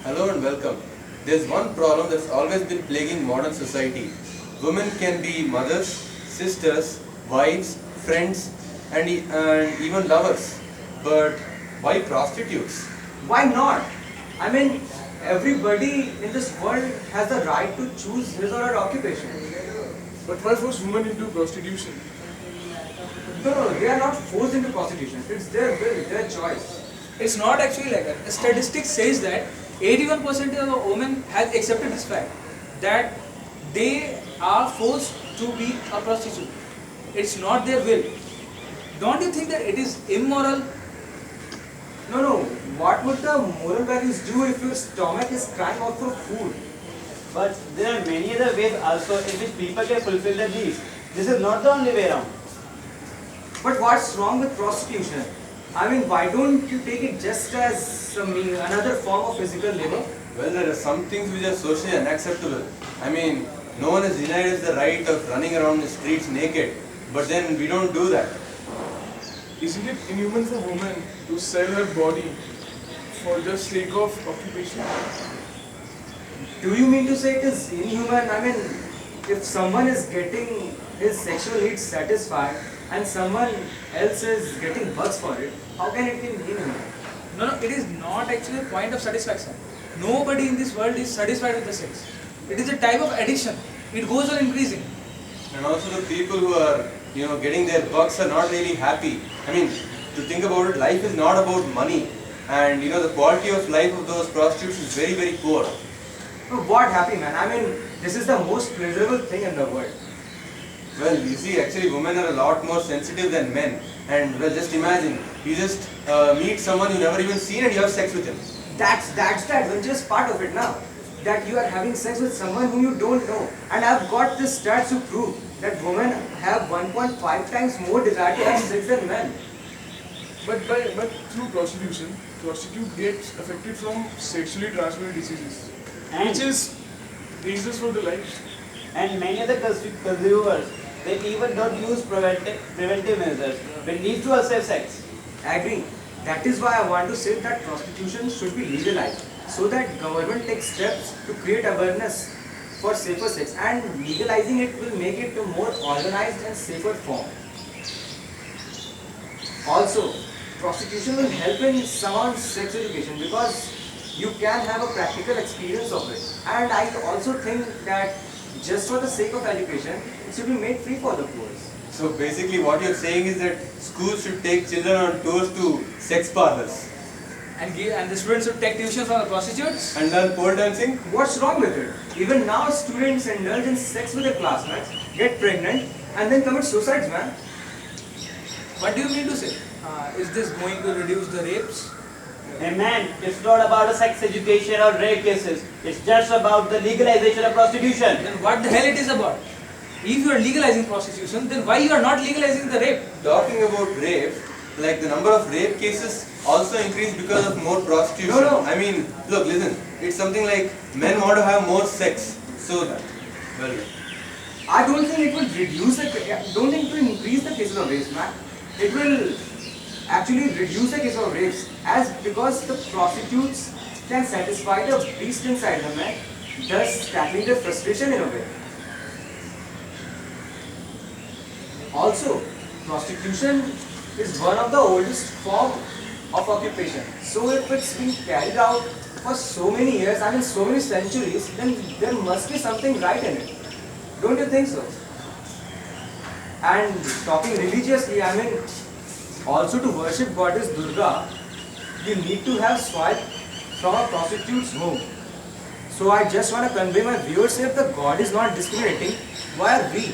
Hello and welcome. There's one problem that's always been plaguing modern society. Women can be mothers, sisters, wives, friends, and even lovers. But why prostitutes? Why not? I mean, everybody in this world has the right to choose his or her occupation. But why force women into prostitution? No, they are not forced into prostitution. It's their will, their choice. It's not actually like that. The statistics says that 81% of the women has accepted this fact that they are forced to be a prostitute. It's not their will. Don't you think that it is immoral? No. What would the moral values do if your stomach is crying out for food? But there are many other ways also in which people can fulfill their needs. This is not the only way around. But what's wrong with prostitution? I mean, why don't you take it just as another form of physical labor? Well, there are some things which are socially unacceptable. I mean, no one has denied us the right of running around the streets naked. But then we don't do that. Isn't it inhuman for women to sell her body for the sake of occupation? Do you mean to say it is inhuman? I mean, if someone is getting his sexual needs satisfied and someone else is getting bucks for it, how can it be inhuman? No, it is not actually a point of satisfaction. Nobody in this world is satisfied with the sex. It is a type of addiction. It goes on increasing. And also the people who are, getting their bucks are not really happy. I mean, to think about it, life is not about money. And, the quality of life of those prostitutes is very, very poor. Oh, what happy man? I mean, this is the most pleasurable thing in the world. Well, you see, actually women are a lot more sensitive than men. And, well, just imagine, you just meet someone you never even seen and you have sex with him. That's the adventurous part of it now. That you are having sex with someone whom you don't know. And I've got this stats to prove that women have 1.5 times more desire to have sex than men. But through prostitution, prostitute gets affected from sexually transmitted diseases, And, which is dangerous for their lives. and many other consumers, they even don't use preventive measures when need to have sex. I agree. That is why I want to say that prostitution should be legalized so that government takes steps to create awareness for safer sex, and legalizing it will make it a more organized and safer form. Also, prostitution will help in someone's sex education because you can have a practical experience of it. And I also think that just for the sake of education, it should be made free for the poor. So basically what you're saying is that schools should take children on tours to sex parlors. And the students should take tuition from the prostitutes. And learn pole dancing. What's wrong with it? Even now students indulge in sex with their classmates, get pregnant and then commit suicides, man. What do you mean to say? Is this going to reduce the rapes? And man, it's not about a sex education or rape cases. It's just about the legalization of prostitution. Then what the hell it is about? If you are legalizing prostitution, then why you are not legalizing the rape? Talking about rape, like the number of rape cases also increased because of more prostitution. No. I mean, look, listen, it's something like men want to have more sex. So, well, I don't think it will reduce don't think it will increase the cases of rapes, man. It will actually reduce the cases of rapes because the prostitutes can satisfy the beast inside them, man, thus tackling their frustration in a way. Also, prostitution is one of the oldest form of occupation. So if it's been carried out for so many years, I mean so many centuries, then there must be something right in it. Don't you think so? And talking religiously, I mean, also to worship goddess Durga, you need to have soil from a prostitute's home. So I just want to convey my viewers, if the God is not discriminating, why are we?